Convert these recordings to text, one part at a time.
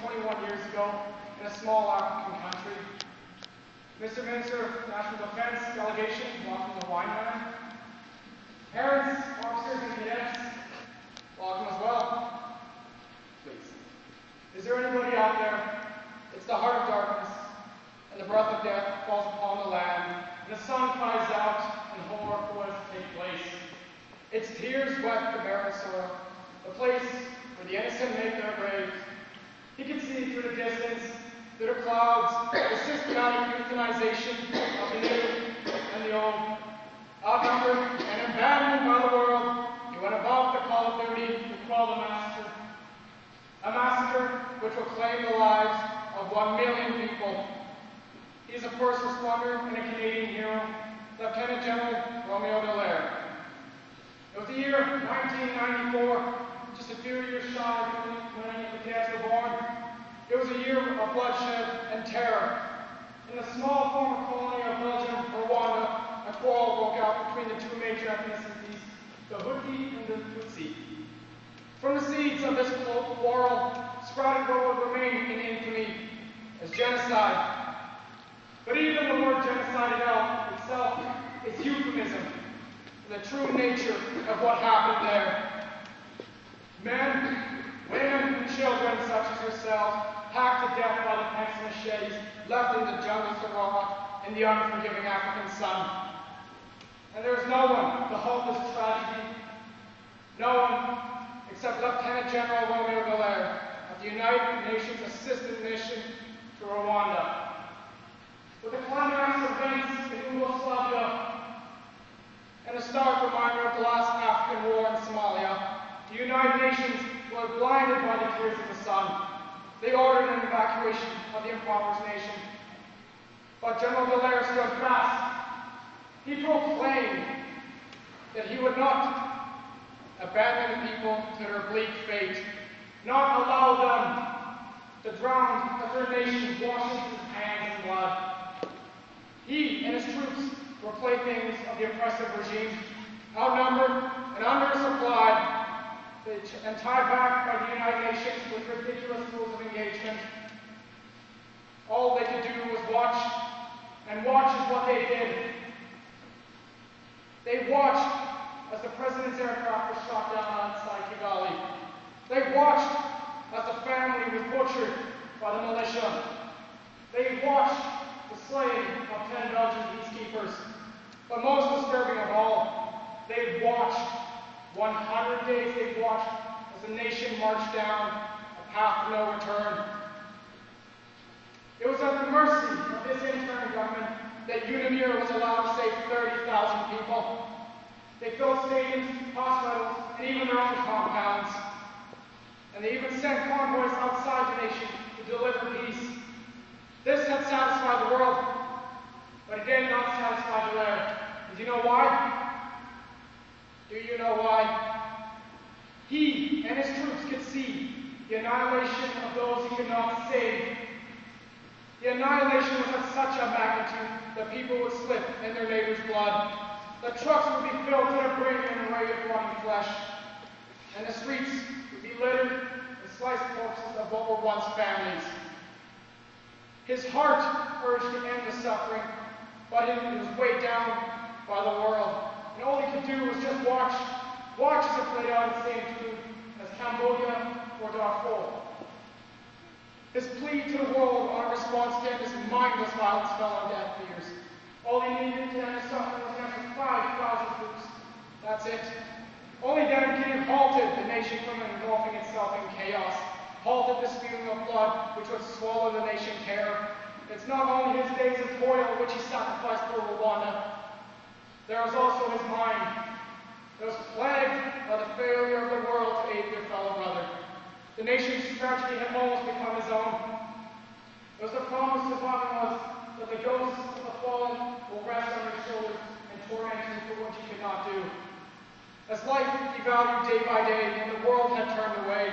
21 years ago in a small African country. Mr. Minister of National Defense delegation, welcome to Wineland. Parents, officers, and cadets, welcome as well. Please. Is there anybody out there? It's the heart of darkness, and the breath of death falls upon the land, and the sun cries out, and horror for what has to take place. Its tears wet the barren soil, the place where the innocent make their graves. He could see through the distance, through the clouds, the systematic euthanization of the new and the old. Outnumbered and abandoned by the world, he went about the call of duty to quell the massacre. A massacre which will claim the lives of 1 million people. He is a first responder and a Canadian hero, Lieutenant General Roméo Dallaire. It was the year 1994, just a few years shy of when any of the cadets were born. It was a year of bloodshed and terror. In the small former colony of Belgium, Rwanda, a quarrel broke out between the two major ethnicities, the Hutu and the Tutsi. From the seeds of this quarrel sprouted what would remain in infamy as genocide. But even the word genocide itself is euphemism for the true nature of what happened there. Men, women, and children such as yourselves, hacked to death by the picks and machetes, left in the jungles to rot in the unforgiving African sun. And there is no one to halt this tragedy. No one except Lieutenant General Roméo Dallaire of the United Nations Assistant Mission to Rwanda. With the climax events in Yugoslavia and a stark reminder of the last African war in Somalia, the United Nations were blinded by the tears of the sun. They ordered an evacuation of the impoverished nation. But General Dallaire stood fast. He proclaimed that he would not abandon the people to their bleak fate, not allow them to drown as their nation washes its hands in blood. He and his troops were playthings of the oppressive regime, outnumbered and undersupplied, and tied back by the United Nations with ridiculous rules of engagement. All they could do was watch, and watch is what they did. They watched as the president's aircraft was shot down outside Kigali. They watched as the family was butchered by the militia. They watched the slaying of 10 Belgian peacekeepers. But most disturbing of all, they watched 100 days they watched as the nation marched down a path of no return. It was at the mercy of this interim government that UNIMIR was allowed to save 30,000 people. They filled stadiums, hospitals, and even their own compounds. And they even sent convoys outside the nation to deliver peace. This had satisfied the world, but it did not satisfy Dallaire. And do you know why? Do you know why? He and his troops could see the annihilation of those he could not save. The annihilation was of such a magnitude that people would slip in their neighbor's blood. The trucks would be filled to the brim in an array of rotting flesh, and the streets would be littered with sliced corpses of what were once families. His heart urged to end the suffering, but it was weighed down by the world. And all he could do was just watch as it played out in the same tune as Cambodia or Darfur. His plea to the world on a response to this mindless violence fell on deaf ears. All he needed to end the suffering was an extra 5,000 troops. That's it. Only then could he have halted the nation from engulfing itself in chaos, halted the spewing of blood which would swallow the nation terror. It's not only his days of toil which he sacrificed for Rwanda. There was also his mind. It was plagued by the failure of the world to aid their fellow brother. The nation's tragedy had almost become his own. It was the promise surviving was that the ghosts of the fallen will rest on your shoulders and torment you for what you could not do. As life devalued day by day and the world had turned away,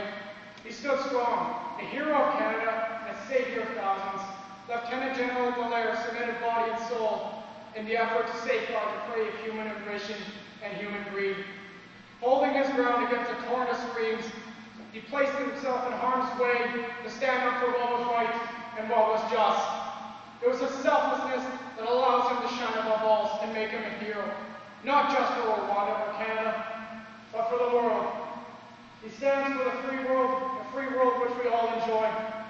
he stood strong, a hero of Canada and a savior of thousands. Lieutenant General Dallaire submitted body and soul in the effort to safeguard the prey of human aggression and human greed. Holding his ground against the torrent of screams He placed himself in harm's way to stand up for what was right and what was just. It was his selflessness that allows him to shine above all and make him a hero, not just for Rwanda or Canada, but for the world. He stands for the free world which we all enjoy.